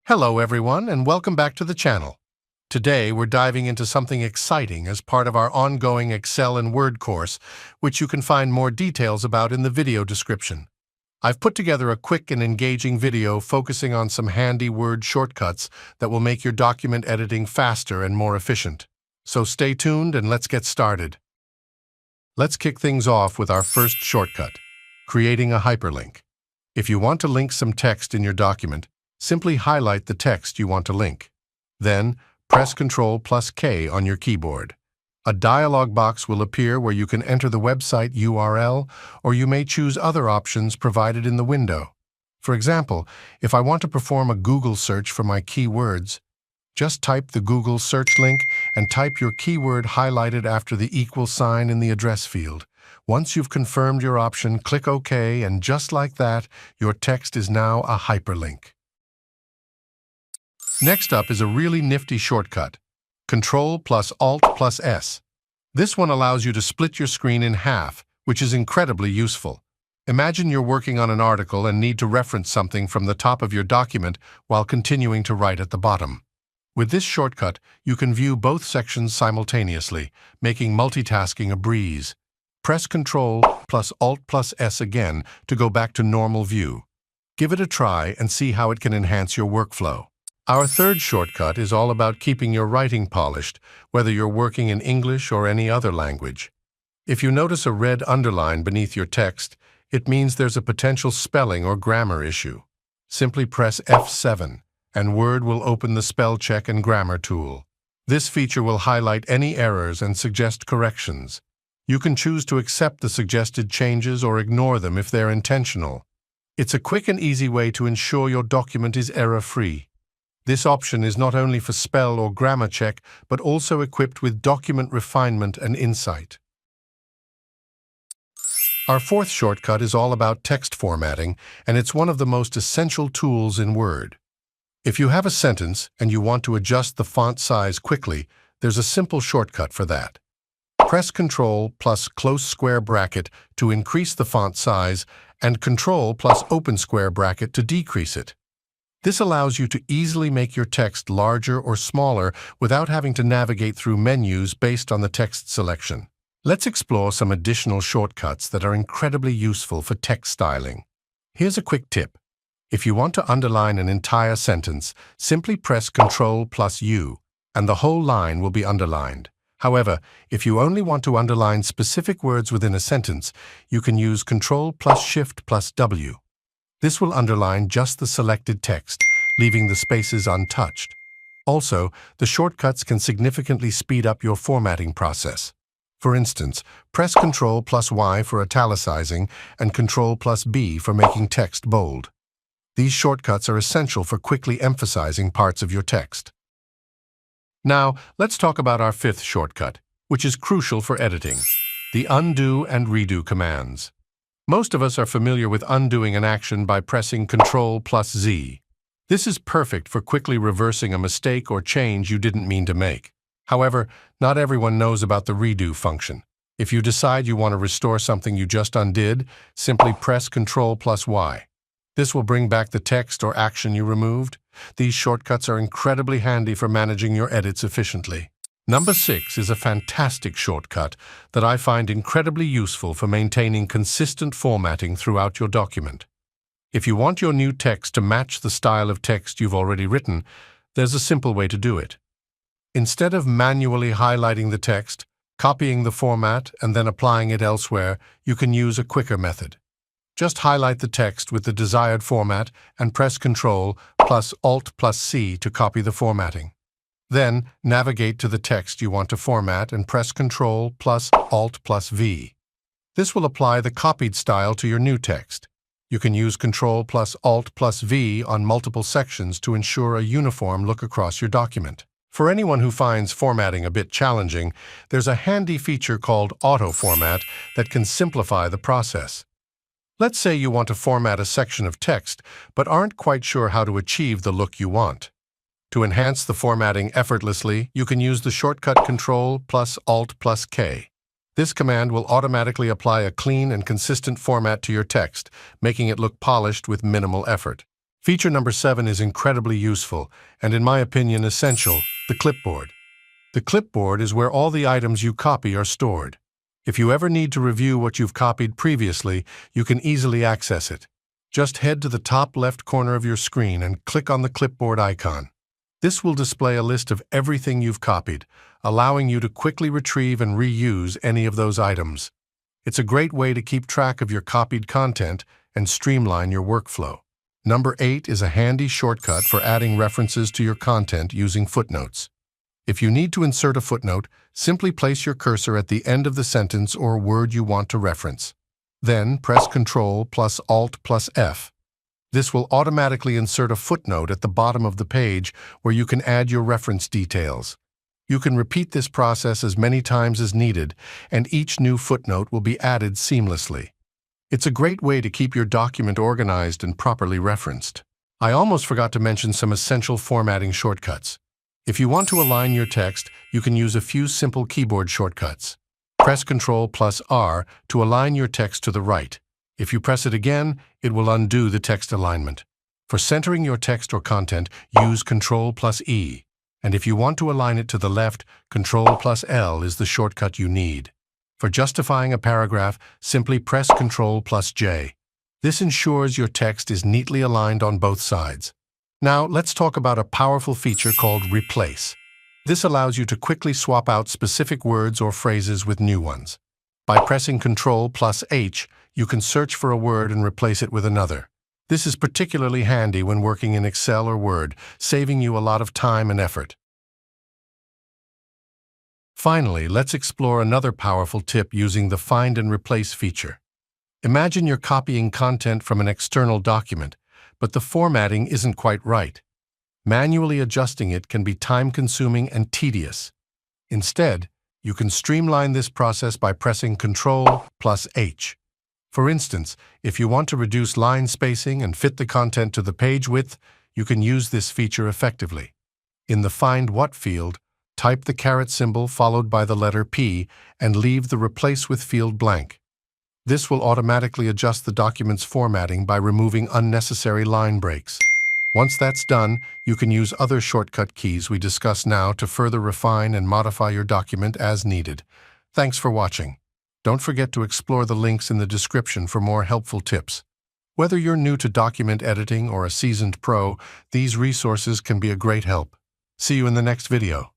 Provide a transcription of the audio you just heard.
Hello everyone and welcome back to the channel. Today we're diving into something exciting as part of our ongoing Excel and Word course, which you can find more details about in the video description. I've put together a quick and engaging video focusing on some handy Word shortcuts that will make your document editing faster and more efficient. So stay tuned and let's get started. Let's kick things off with our first shortcut, creating a hyperlink. If you want to link some text in your document, simply highlight the text you want to link. Then, press Ctrl+K on your keyboard. A dialog box will appear where you can enter the website URL, or you may choose other options provided in the window. For example, if I want to perform a Google search for my keywords, just type the Google search link and type your keyword highlighted after the equal sign in the address field. Once you've confirmed your option, click OK, and just like that, your text is now a hyperlink. Next up is a really nifty shortcut, Ctrl+Alt+S. This one allows you to split your screen in half, which is incredibly useful. Imagine you're working on an article and need to reference something from the top of your document while continuing to write at the bottom. With this shortcut, you can view both sections simultaneously, making multitasking a breeze. Press Ctrl+Alt+S again to go back to normal view. Give it a try and see how it can enhance your workflow. Our third shortcut is all about keeping your writing polished, whether you're working in English or any other language. If you notice a red underline beneath your text, it means there's a potential spelling or grammar issue. Simply press F7, and Word will open the spell check and grammar tool. This feature will highlight any errors and suggest corrections. You can choose to accept the suggested changes or ignore them if they're intentional. It's a quick and easy way to ensure your document is error-free. This option is not only for spell or grammar check, but also equipped with document refinement and insight. Our fourth shortcut is all about text formatting, and it's one of the most essential tools in Word. If you have a sentence and you want to adjust the font size quickly, there's a simple shortcut for that. Press Ctrl plus close square bracket to increase the font size and Ctrl plus open square bracket to decrease it. This allows you to easily make your text larger or smaller without having to navigate through menus based on the text selection. Let's explore some additional shortcuts that are incredibly useful for text styling. Here's a quick tip. If you want to underline an entire sentence, simply press Ctrl+U, and the whole line will be underlined. However, if you only want to underline specific words within a sentence, you can use Ctrl+Shift+W. This will underline just the selected text, leaving the spaces untouched. Also, the shortcuts can significantly speed up your formatting process. For instance, press Ctrl+Y for italicizing and Ctrl+B for making text bold. These shortcuts are essential for quickly emphasizing parts of your text. Now, let's talk about our fifth shortcut, which is crucial for editing, the undo and redo commands. Most of us are familiar with undoing an action by pressing Ctrl+Z. This is perfect for quickly reversing a mistake or change you didn't mean to make. However, not everyone knows about the redo function. If you decide you want to restore something you just undid, simply press Ctrl+Y. This will bring back the text or action you removed. These shortcuts are incredibly handy for managing your edits efficiently. Number 6 is a fantastic shortcut that I find incredibly useful for maintaining consistent formatting throughout your document. If you want your new text to match the style of text you've already written, there's a simple way to do it. Instead of manually highlighting the text, copying the format, and then applying it elsewhere, you can use a quicker method. Just highlight the text with the desired format and press Ctrl+Alt+C to copy the formatting. Then, navigate to the text you want to format and press Ctrl+Alt+V. This will apply the copied style to your new text. You can use Ctrl+Alt+V on multiple sections to ensure a uniform look across your document. For anyone who finds formatting a bit challenging, there's a handy feature called Auto Format that can simplify the process. Let's say you want to format a section of text, but aren't quite sure how to achieve the look you want. To enhance the formatting effortlessly, you can use the shortcut Ctrl+Alt+K. This command will automatically apply a clean and consistent format to your text, making it look polished with minimal effort. Feature number 7 is incredibly useful, and in my opinion essential, the clipboard. The clipboard is where all the items you copy are stored. If you ever need to review what you've copied previously, you can easily access it. Just head to the top left corner of your screen and click on the clipboard icon. This will display a list of everything you've copied, allowing you to quickly retrieve and reuse any of those items. It's a great way to keep track of your copied content and streamline your workflow. Number 8 is a handy shortcut for adding references to your content using footnotes. If you need to insert a footnote, simply place your cursor at the end of the sentence or word you want to reference. Then press Ctrl plus Alt plus F. This will automatically insert a footnote at the bottom of the page where you can add your reference details. You can repeat this process as many times as needed, and each new footnote will be added seamlessly. It's a great way to keep your document organized and properly referenced. I almost forgot to mention some essential formatting shortcuts. If you want to align your text, you can use a few simple keyboard shortcuts. Press Ctrl plus R to align your text to the right. If you press it again, it will undo the text alignment. For centering your text or content, use Ctrl plus E. And if you want to align it to the left, Ctrl plus L is the shortcut you need. For justifying a paragraph, simply press Ctrl plus J. This ensures your text is neatly aligned on both sides. Now, let's talk about a powerful feature called Replace. This allows you to quickly swap out specific words or phrases with new ones. By pressing Ctrl plus H, you can search for a word and replace it with another. This is particularly handy when working in Excel or Word, saving you a lot of time and effort. Finally, let's explore another powerful tip using the Find and Replace feature. Imagine you're copying content from an external document, but the formatting isn't quite right. Manually adjusting it can be time-consuming and tedious. Instead, you can streamline this process by pressing Ctrl plus H. For instance, if you want to reduce line spacing and fit the content to the page width, you can use this feature effectively. In the Find What field, type the caret symbol followed by the letter P and leave the Replace with field blank. This will automatically adjust the document's formatting by removing unnecessary line breaks. Once that's done, you can use other shortcut keys we discuss now to further refine and modify your document as needed. Thanks for watching. Don't forget to explore the links in the description for more helpful tips. Whether you're new to document editing or a seasoned pro, these resources can be a great help. See you in the next video.